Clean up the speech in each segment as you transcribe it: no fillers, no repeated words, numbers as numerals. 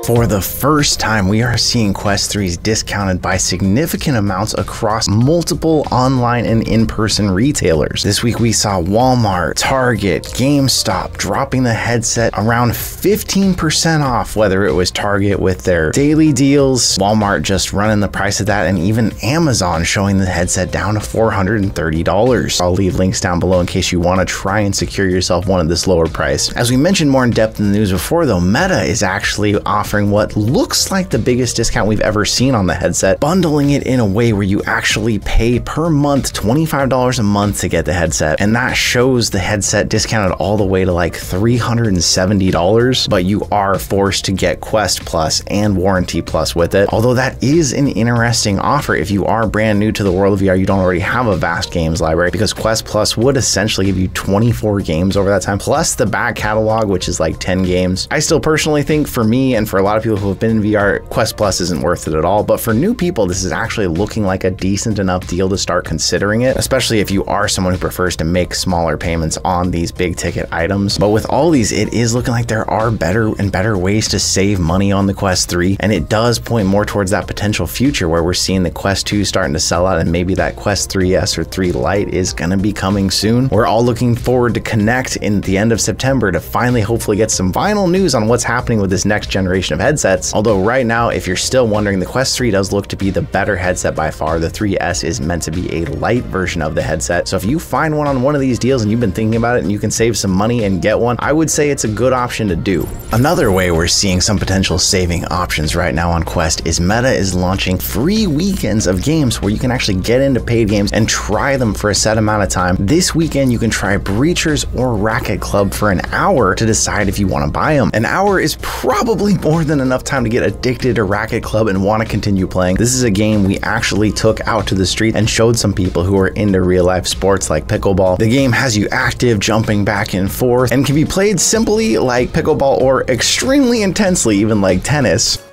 For the first time, we are seeing Quest 3s discounted by significant amounts across multiple online and in-person retailers. This week we saw Walmart, Target, GameStop dropping the headset around 15% off, whether it was Target with their daily deals, Walmart just running the price of that, and even Amazon showing the headset down to $430. I'll leave links down below in case you want to try and secure yourself one at this lower price. As we mentioned more in depth in the news before though, Meta is actually offering what looks like the biggest discount we've ever seen on the headset, bundling it in a way where you actually pay per month $25 a month to get the headset, and that shows the headset discounted all the way to like $370, but you are forced to get Quest Plus and Warranty Plus with it. Although that is an interesting offer if you are brand new to the world of VR, you don't already have a vast games library, because Quest Plus would essentially give you 24 games over that time, plus the back catalog, which is like 10 games. I still personally think, for me and for a lot of people who have been in VR, Quest Plus isn't worth it at all, but for new people, this is actually looking like a decent enough deal to start considering it, especially if you are someone who prefers to make smaller payments on these big ticket items. But with all these, it is looking like there are better and better ways to save money on the Quest 3, and it does point more towards that potential future where we're seeing the Quest 2 starting to sell out, and maybe that Quest 3S or 3 Lite is going to be coming soon. We're all looking forward to connect in the end of September to finally hopefully get some final news on what's happening with this next generation of headsets. Although right now, if you're still wondering, the Quest 3 does look to be the better headset by far. The 3S is meant to be a light version of the headset, so if you find one on one of these deals and you've been thinking about it and you can save some money and get one, I would say it's a good option to do. Another way we're seeing some potential saving options right now on Quest is Meta is launching free weekends of games where you can actually get into paid games and try them for a set amount of time. This weekend you can try Breachers or Racket Club for an hour to decide if you want to buy them. An hour is probably more than enough time to get addicted to Racket Club and want to continue playing. This is a game we actually took out to the street and showed some people who are into real life sports like pickleball. The game has you active, jumping back and forth, and can be played simply like pickleball or extremely intensely, even like tennis.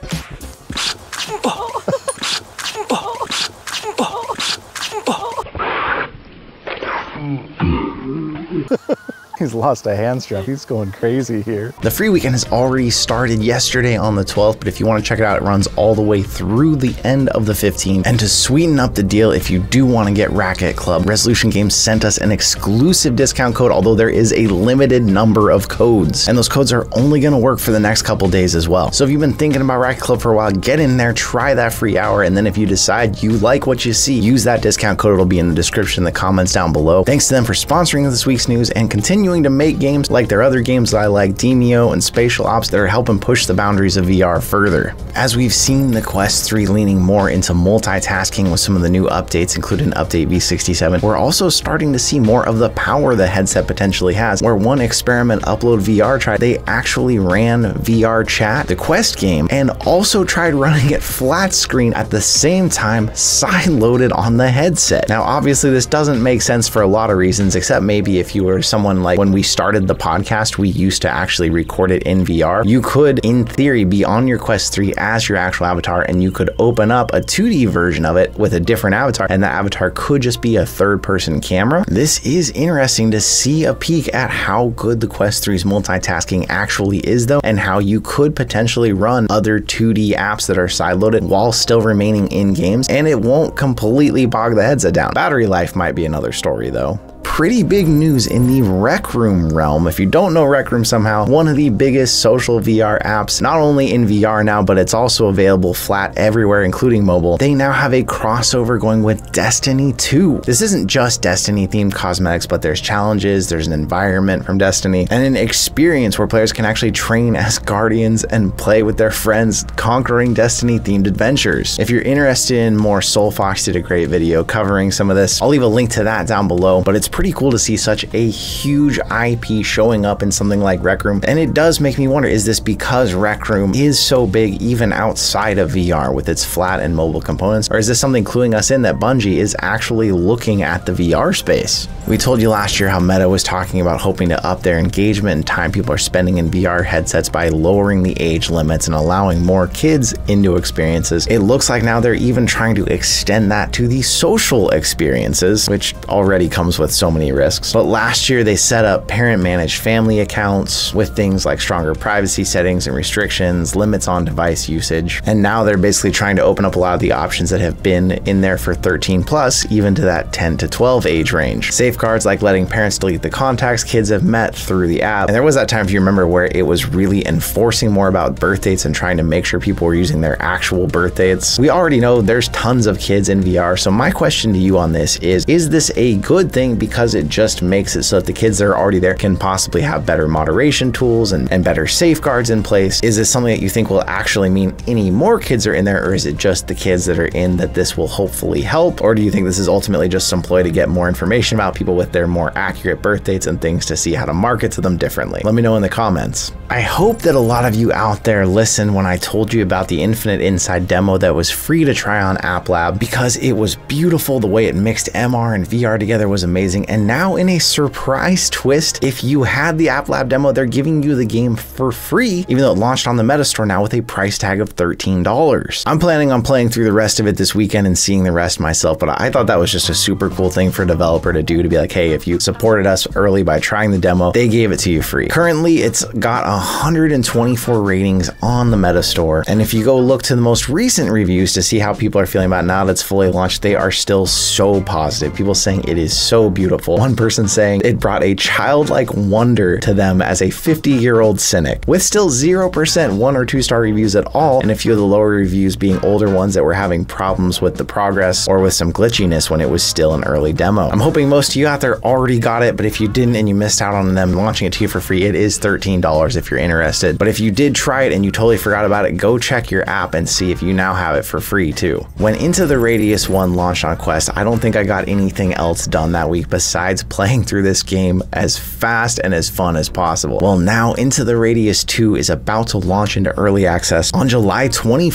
He's lost a hand strap. He's going crazy here. The free weekend has already started yesterday on the 12th, but if you want to check it out, it runs all the way through the end of the 15th. And to sweeten up the deal, if you do want to get Racket Club, Resolution Games sent us an exclusive discount code, although there is a limited number of codes, and those codes are only going to work for the next couple days as well. So if you've been thinking about Racket Club for a while, get in there, try that free hour, and then if you decide you like what you see, use that discount code. It'll be in the description, the comments down below. Thanks to them for sponsoring this week's news and continuing to make games like their other games that I like, Demio and Spatial Ops, that are helping push the boundaries of VR further. As we've seen the Quest 3 leaning more into multitasking with some of the new updates, including Update V67, we're also starting to see more of the power the headset potentially has, where one experiment, Upload VR, tried, they actually ran VR chat, the Quest game, and also tried running it flat screen at the same time, side-loaded on the headset. Now, obviously, this doesn't make sense for a lot of reasons, except maybe if you were someone like when we started the podcast, we used to actually record it in VR. You could, in theory, be on your Quest 3 as your actual avatar, and you could open up a 2D version of it with a different avatar, and that avatar could just be a third-person camera. This is interesting to see a peek at how good the Quest 3's multitasking actually is, though, and how you could potentially run other 2D apps that are side-loaded while still remaining in games, and it won't completely bog the headset down. Battery life might be another story, though. Pretty big news in the Rec Room realm. If you don't know Rec Room somehow, one of the biggest social VR apps, not only in VR now, but it's also available flat everywhere, including mobile. They now have a crossover going with Destiny 2. This isn't just Destiny themed cosmetics, but there's challenges, there's an environment from Destiny, and an experience where players can actually train as guardians and play with their friends, conquering Destiny themed adventures. If you're interested in more, Soulfox did a great video covering some of this. I'll leave a link to that down below, but it's pretty cool to see such a huge IP showing up in something like Rec Room. And it does make me wonder, is this because Rec Room is so big even outside of VR with its flat and mobile components? Or is this something cluing us in that Bungie is actually looking at the VR space? We told you last year how Meta was talking about hoping to up their engagement and time people are spending in VR headsets by lowering the age limits and allowing more kids into experiences. It looks like now they're even trying to extend that to the social experiences, which already comes with so many risks. But last year they set up parent-managed family accounts with things like stronger privacy settings and restrictions, limits on device usage. And now they're basically trying to open up a lot of the options that have been in there for 13 plus, even to that 10 to 12 age range. Safeguards like letting parents delete the contacts kids have met through the app. And there was that time, if you remember, where it was really enforcing more about birth dates and trying to make sure people were using their actual birth dates. We already know there's tons of kids in VR, so my question to you on this is this a good thing because it just makes it so that the kids that are already there can possibly have better moderation tools and better safeguards in place? Is this something that you think will actually mean any more kids are in there, or is it just the kids that are in that this will hopefully help? Or do you think this is ultimately just some ploy to get more information about people with their more accurate birth dates and things to see how to market to them differently? Let me know in the comments. I hope that a lot of you out there listened when I told you about the Infinite Inside demo that was free to try on App Lab, because it was beautiful. The way it mixed MR and VR together was amazing. And now, in a surprise twist, if you had the App Lab demo, they're giving you the game for free, even though it launched on the Meta Store now with a price tag of $13. I'm planning on playing through the rest of it this weekend and seeing the rest myself, but I thought that was just a super cool thing for a developer to do, to be like, hey, if you supported us early by trying the demo, they gave it to you free. Currently, it's got 124 ratings on the Meta Store, and if you go look to the most recent reviews to see how people are feeling about it now that it's fully launched, they are still so positive. People saying it is so beautiful. One person saying it brought a childlike wonder to them as a 50-year-old cynic, with still 0% 1 or 2 star reviews at all, and a few of the lower reviews being older ones that were having problems with the progress or with some glitchiness when it was still an early demo. I'm hoping most of you out there already got it, but if you didn't and you missed out on them launching it to you for free, it is $13 if you're interested. But if you did try it and you totally forgot about it, go check your app and see if you now have it for free too. When Into the Radius 1 launched on Quest, I don't think I got anything else done that week besides playing through this game as fast and as fun as possible. Well, now Into the Radius 2 is about to launch into early access on July 24th,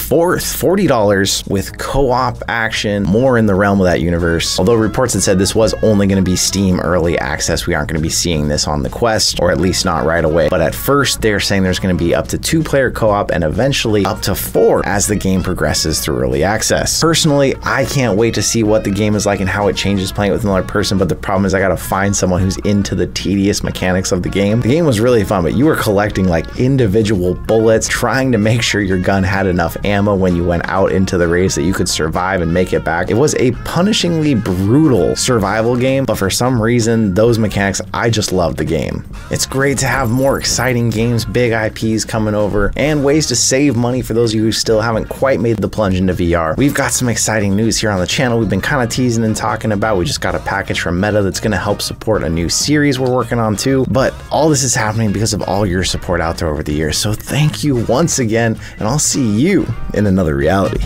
$40 with co-op action, more in the realm of that universe. Although reports had said this was only going to be Steam early access, we aren't going to be seeing this on the Quest, or at least not right away. But at first, they're saying there's going to be up to 2-player co-op and eventually up to 4 as the game progresses through early access. Personally, I can't wait to see what the game is like and how it changes playing with another person, but the problem is I gotta find someone who's into the tedious mechanics of the game. The game was really fun, but you were collecting like individual bullets, trying to make sure your gun had enough ammo when you went out into the race that you could survive and make it back. It was a punishingly brutal survival game, but for some reason, those mechanics, I just loved the game. It's great to have more exciting games, big IPs coming over, and ways to save money for those of you who still haven't quite made the plunge into VR. We've got some exciting news here on the channel we've been kind of teasing and talking about. We just got a package from Meta that's going to help support a new series we're working on too, but all this is happening because of all your support out there over the years. So thank you once again, and I'll see you in another reality.